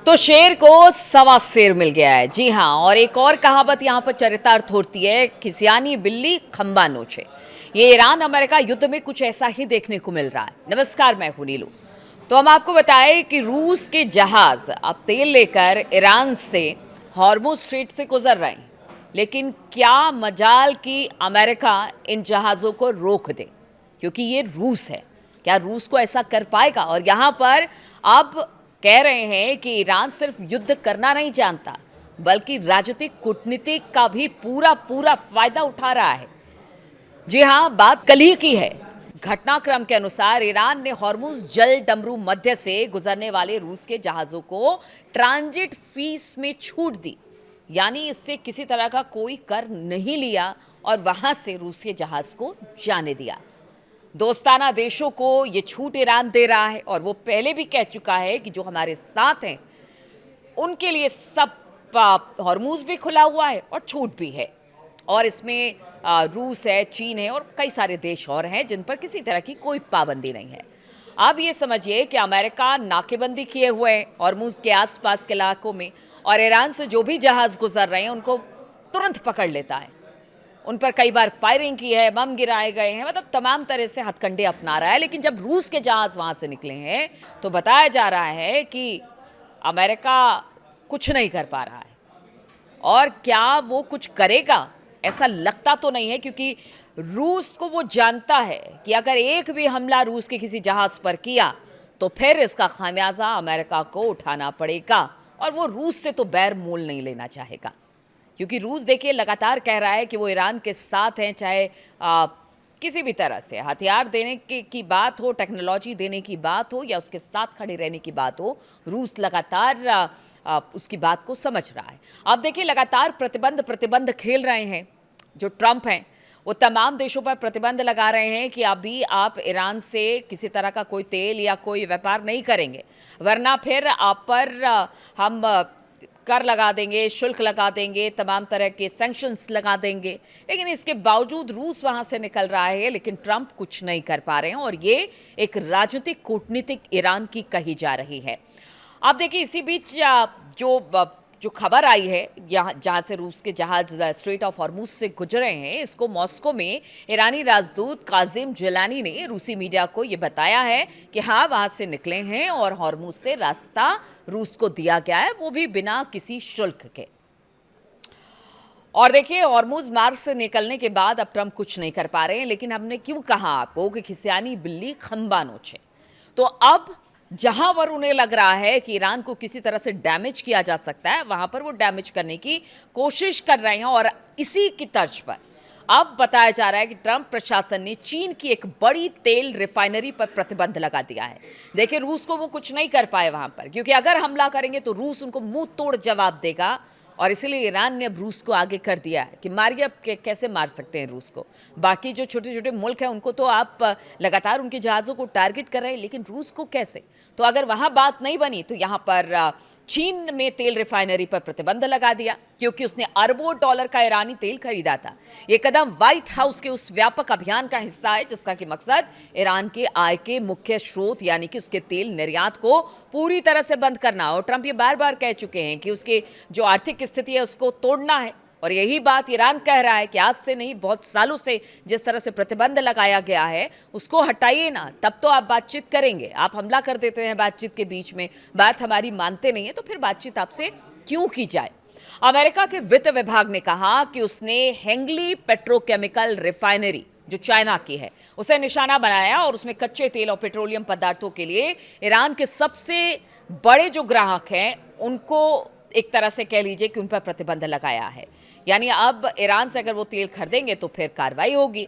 तो शेर को सवा शेर मिल गया है। जी हाँ, और एक और कहावत यहाँ पर चरितार्थ होती है, खिसियानी बिल्ली खंबा नोचे। ये ईरान अमेरिका युद्ध में कुछ ऐसा ही देखने को मिल रहा है। नमस्कार, मैं हूं नीलू। तो हम आपको बताएं कि रूस के जहाज अब तेल लेकर ईरान से हॉर्मुज स्ट्रेट से गुजर रहे हैं, लेकिन क्या मजाल कि अमेरिका इन जहाज़ों को रोक दे, क्योंकि ये रूस है। क्या रूस को ऐसा कर पाएगा? और यहाँ पर अब कह रहे हैं कि ईरान सिर्फ युद्ध करना नहीं जानता, बल्कि राजनीतिक कूटनीतिक का भी पूरा पूरा फायदा उठा रहा है। जी हाँ, बात कल ही की है। घटनाक्रम के अनुसार ईरान ने हॉर्मुज जल डमरू मध्य से गुजरने वाले रूस के जहाज़ों को ट्रांजिट फीस में छूट दी, यानी इससे किसी तरह का कोई कर नहीं लिया और वहां से रूसी जहाज़ को जाने दिया। दोस्ताना देशों को ये छूट ईरान दे रहा है और वो पहले भी कह चुका है कि जो हमारे साथ हैं उनके लिए सब हॉर्मुज भी खुला हुआ है और छूट भी है। और इसमें रूस है, चीन है और कई सारे देश और हैं जिन पर किसी तरह की कोई पाबंदी नहीं है। अब ये समझिए कि अमेरिका नाकेबंदी किए हुए है हॉर्मुज के आसपास के इलाकों में, और ईरान से जो भी जहाज़ गुजर रहे हैं उनको तुरंत पकड़ लेता है। उन पर कई बार फायरिंग की है, बम गिराए गए हैं, मतलब तमाम तरह से हथकंडे अपना रहा है। लेकिन जब रूस के जहाज़ वहाँ से निकले हैं तो बताया जा रहा है कि अमेरिका कुछ नहीं कर पा रहा है। और क्या वो कुछ करेगा, ऐसा लगता तो नहीं है, क्योंकि रूस को वो जानता है कि अगर एक भी हमला रूस के किसी जहाज़ पर किया तो फिर इसका खामियाजा अमेरिका को उठाना पड़ेगा। और वो रूस से तो बैर मोल नहीं लेना चाहेगा, क्योंकि रूस देखिए लगातार कह रहा है कि वो ईरान के साथ हैं, चाहे किसी भी तरह से हथियार देने की बात हो, टेक्नोलॉजी देने की बात हो या उसके साथ खड़े रहने की बात हो। रूस लगातार उसकी बात को समझ रहा है। अब देखिए लगातार प्रतिबंध खेल रहे हैं जो ट्रंप हैं, वो तमाम देशों पर प्रतिबंध लगा रहे हैं कि अभी आप ईरान से किसी तरह का कोई तेल या कोई व्यापार नहीं करेंगे, वरना फिर आप पर हम कर लगा देंगे, शुल्क लगा देंगे, तमाम तरह के सैंक्शंस लगा देंगे। लेकिन इसके बावजूद रूस वहां से निकल रहा है, लेकिन ट्रंप कुछ नहीं कर पा रहे हैं और ये एक राजनीतिक कूटनीतिक ईरान की कही जा रही है। आप देखिए इसी बीच जो खबर आई है, यहाँ जहाँ से रूस के जहाज स्ट्रेट ऑफ हॉर्मुज से गुजरे हैं, इसको मॉस्को में ईरानी राजदूत काजिम जिलानी ने रूसी मीडिया को ये बताया है कि हाँ वहाँ से निकले हैं और हॉर्मुज से रास्ता रूस को दिया गया है, वो भी बिना किसी शुल्क के। और देखिए हॉर्मुज मार्ग से निकलने के बाद अब ट्रंप कुछ नहीं कर पा रहे हैं, लेकिन हमने क्यों कहा आपको कि खिसियानी बिल्ली खंबा नोचे। तो अब जहां पर उन्हें लग रहा है कि ईरान को किसी तरह से डैमेज किया जा सकता है, वहां पर वो डैमेज करने की कोशिश कर रहे हैं। और इसी की तर्ज पर अब बताया जा रहा है कि ट्रंप प्रशासन ने चीन की एक बड़ी तेल रिफाइनरी पर प्रतिबंध लगा दिया है। देखिए रूस को वो कुछ नहीं कर पाए वहां पर, क्योंकि अगर हमला करेंगे तो रूस उनको मुंह तोड़ जवाब देगा। और इसीलिए ईरान ने अब रूस को आगे कर दिया है कि मारिए, अब कैसे मार सकते हैं रूस को। बाकी जो छोटे छोटे मुल्क हैं उनको तो आप लगातार उनके जहाज़ों को टारगेट कर रहे हैं, लेकिन रूस को कैसे? तो अगर वहाँ बात नहीं बनी तो यहाँ पर चीन में तेल रिफाइनरी पर प्रतिबंध लगा दिया, क्योंकि उसने अरबों डॉलर का ईरानी तेल खरीदा था। ये कदम व्हाइट हाउस के उस व्यापक अभियान का हिस्सा है जिसका कि मकसद ईरान के आय के मुख्य स्रोत यानी कि उसके तेल निर्यात को पूरी तरह से बंद करना। और ट्रंप ये बार बार कह चुके हैं कि उसके जो आर्थिक स्थिति है उसको तोड़ना है। और यही बात ईरान कह रहा है कि आज से नहीं, बहुत सालों से जिस तरह से प्रतिबंध लगाया गया है उसको हटाइए ना, तब तो आप बातचीत करेंगे। आप हमला कर देते हैं बातचीत के बीच में, बात हमारी मानते नहीं है, तो फिर बातचीत आपसे क्यों की जाए। अमेरिका के वित्त विभाग ने कहा कि उसने हेंगली पेट्रोकेमिकल रिफाइनरी जो चाइना की है उसे निशाना बनाया और उसमें कच्चे तेल और पेट्रोलियम पदार्थों के लिए ईरान के सबसे बड़े जो ग्राहक हैं उनको एक तरह से कह लीजिए कि उन पर प्रतिबंध लगाया है। यानी अब ईरान से अगर वो तेल खरीदेंगे तो फिर कार्रवाई होगी।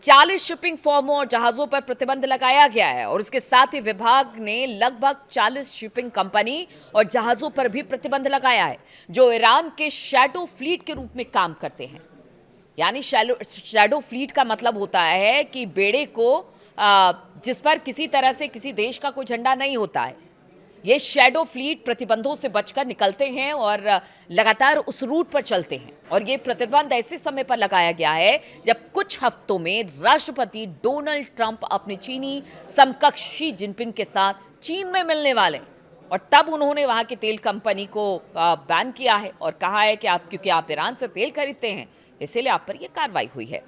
40 शिपिंग फर्मों और जहाज़ों पर प्रतिबंध लगाया गया है और उसके साथ ही विभाग ने लगभग 40 शिपिंग कंपनी और जहाज़ों पर भी प्रतिबंध लगाया है जो ईरान के शैडो फ्लीट के रूप में काम करते हैं। यानी शैडो फ्लीट का मतलब होता है कि बेड़े को जिस पर किसी तरह से किसी देश का कोई झंडा नहीं होता है, ये शैडो फ्लीट प्रतिबंधों से बचकर निकलते हैं और लगातार उस रूट पर चलते हैं। और ये प्रतिबंध ऐसे समय पर लगाया गया है जब कुछ हफ्तों में राष्ट्रपति डोनाल्ड ट्रंप अपने चीनी समकक्ष शी जिनपिंग के साथ चीन में मिलने वाले। और तब उन्होंने वहाँ की तेल कंपनी को बैन किया है और कहा है कि क्योंकि आप ईरान से तेल खरीदते हैं इसीलिए आप पर यह कार्रवाई हुई है।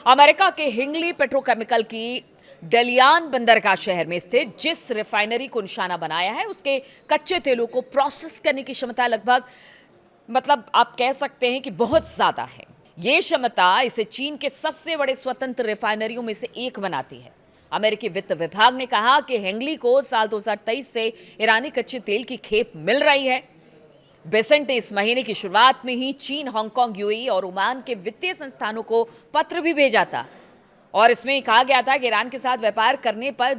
अमेरिका के हिंगली पेट्रोकेमिकल की डलियान बंदरगाह शहर में स्थित जिस रिफाइनरी को निशाना बनाया है उसके कच्चे तेलों को प्रोसेस करने की क्षमता लगभग आप कह सकते हैं कि बहुत ज्यादा है। ये क्षमता इसे चीन के सबसे बड़े स्वतंत्र रिफाइनरियों में से एक बनाती है। अमेरिकी वित्त विभाग ने कहा कि हेंगली को साल 2023 से ईरानी कच्चे तेल की खेप मिल रही है। बेसेंट ने इस महीने की शुरुआत में ही चीन, हांगकांग, यूएई और ओमान के वित्तीय संस्थानों को पत्र भी भेजा था और इसमें कहा गया था कि ईरान के साथ व्यापार करने पर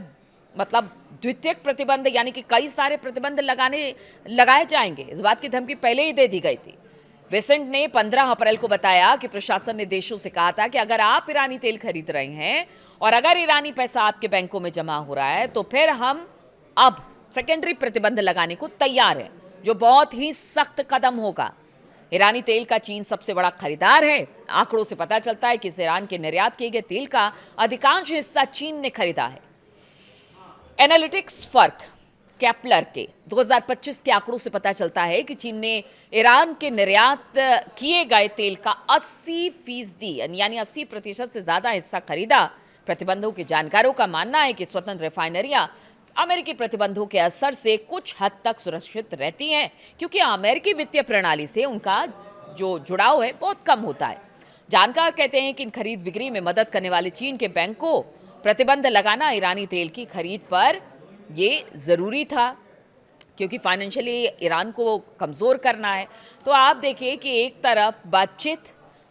द्वितीयक प्रतिबंध यानी कि कई सारे प्रतिबंध लगाए जाएंगे। इस बात की धमकी पहले ही दे दी गई थी। बेसेंट ने 15 अप्रैल को बताया कि प्रशासन ने देशों से कहा था कि अगर आप ईरानी तेल खरीद रहे हैं और अगर ईरानी पैसा आपके बैंकों में जमा हो रहा है तो फिर हम अब सेकेंडरी प्रतिबंध लगाने को तैयार हैं, जो बहुत ही सख्त कदम होगा। ईरानी तेल का चीन सबसे बड़ा खरीदार है। आंकड़ों से पता चलता है कि इस ईरान के निर्यात किए गए तेल का अधिकांश हिस्सा चीन ने खरीदा है। एनालिटिक्स फर्क कैपलर के 2025 के आंकड़ों से पता चलता है कि चीन ने ईरान के निर्यात किए गए तेल का 80% यानी 80% से ज्यादा हिस्सा खरीदा। प्रतिबंधों के जानकारों का मानना है कि स्वतंत्र रिफाइनरियां अमेरिकी प्रतिबंधों के असर से कुछ हद तक सुरक्षित रहती हैं, क्योंकि अमेरिकी वित्तीय प्रणाली से उनका जो जुड़ाव है बहुत कम होता है। जानकार कहते हैं कि इन खरीद बिक्री में मदद करने वाले चीन के बैंक को प्रतिबंध लगाना ईरानी तेल की खरीद पर ये ज़रूरी था, क्योंकि फाइनेंशियली ईरान को कमज़ोर करना है। तो आप देखिए कि एक तरफ बातचीत,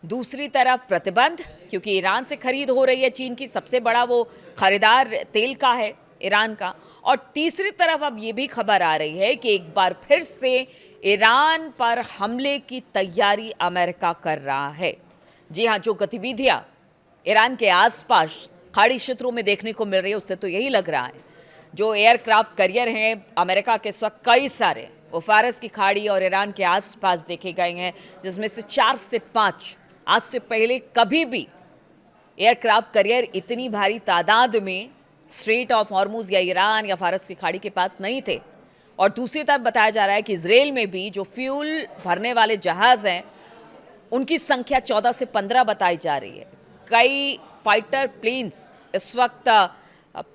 दूसरी तरफ प्रतिबंध, क्योंकि ईरान से खरीद हो रही है, चीन की सबसे बड़ा वो खरीदार तेल का है ईरान का। और तीसरी तरफ अब ये भी खबर आ रही है कि एक बार फिर से ईरान पर हमले की तैयारी अमेरिका कर रहा है। जी हाँ, जो गतिविधियाँ ईरान के आसपास खाड़ी क्षेत्रों में देखने को मिल रही है उससे तो यही लग रहा है। जो एयरक्राफ्ट करियर हैं अमेरिका के इस वक्त कई सारे वो फारस की खाड़ी और ईरान के आसपास देखे गए हैं, जिसमें से 4 से 5 आज से पहले कभी भी एयरक्राफ्ट करियर इतनी भारी तादाद में स्ट्रेट ऑफ हॉर्मुज या ईरान या फारस की खाड़ी के पास नहीं थे। और दूसरी तरफ बताया जा रहा है कि इजराइल में भी जो फ्यूल भरने वाले जहाज़ हैं उनकी संख्या 14 से 15 बताई जा रही है। कई फाइटर प्लेन्स इस वक्त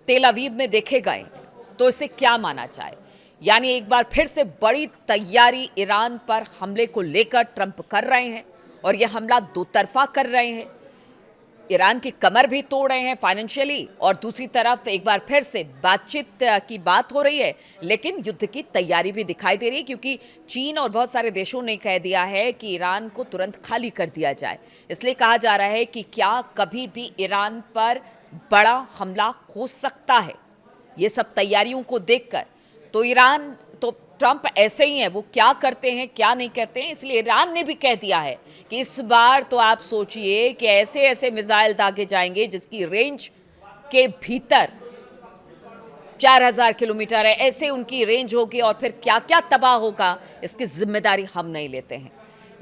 तेल अवीव में देखे गए। तो इसे क्या माना जाए, यानी एक बार फिर से बड़ी तैयारी ईरान पर हमले को लेकर ट्रंप कर रहे हैं और यह हमला दो तरफा कर रहे हैं। ईरान की कमर भी तोड़ रहे हैं फाइनेंशियली, और दूसरी तरफ एक बार फिर से बातचीत की बात हो रही है, लेकिन युद्ध की तैयारी भी दिखाई दे रही है, क्योंकि चीन और बहुत सारे देशों ने कह दिया है कि ईरान को तुरंत खाली कर दिया जाए। इसलिए कहा जा रहा है कि क्या कभी भी ईरान पर बड़ा हमला हो सकता है। ये सब तैयारियों को देखकर तो ईरान तो ट्रंप ऐसे ही हैं, वो क्या करते हैं क्या नहीं करते हैं, इसलिए ईरान ने भी कह दिया है कि इस बार तो आप सोचिए कि ऐसे ऐसे मिसाइल दागे जाएंगे जिसकी रेंज के भीतर 4000 किलोमीटर है, ऐसे उनकी रेंज होगी और फिर क्या क्या तबाह होगा इसकी जिम्मेदारी हम नहीं लेते हैं।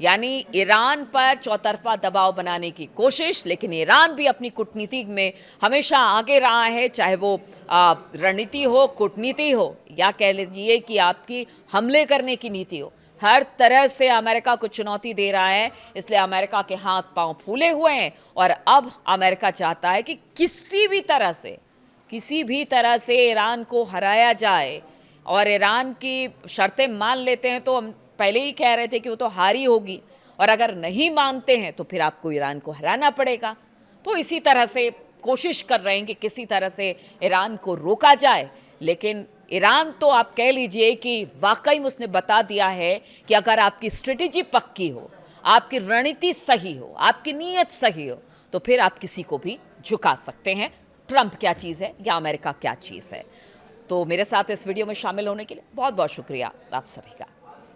यानी ईरान पर चौतरफा दबाव बनाने की कोशिश, लेकिन ईरान भी अपनी कूटनीति में हमेशा आगे रहा है, चाहे वो रणनीति हो, कूटनीति हो, या कह लीजिए कि आपकी हमले करने की नीति हो। हर तरह से अमेरिका को चुनौती दे रहा है। इसलिए अमेरिका के हाथ पांव फूले हुए हैं और अब अमेरिका चाहता है कि किसी भी तरह से ईरान को हराया जाए। और ईरान की शर्तें मान लेते हैं तो हम पहले ही कह रहे थे कि वो तो हारी होगी, और अगर नहीं मानते हैं तो फिर आपको ईरान को हराना पड़ेगा। तो इसी तरह से कोशिश कर रहे हैं कि किसी तरह से ईरान को रोका जाए। लेकिन ईरान तो आप कह लीजिए कि वाकई में उसने बता दिया है कि अगर आपकी स्ट्रेटेजी पक्की हो, आपकी रणनीति सही हो, आपकी नीयत सही हो, तो फिर आप किसी को भी झुका सकते हैं। ट्रंप क्या चीज़ है या अमेरिका क्या चीज़ है। तो मेरे साथ इस वीडियो में शामिल होने के लिए बहुत बहुत शुक्रिया आप सभी का।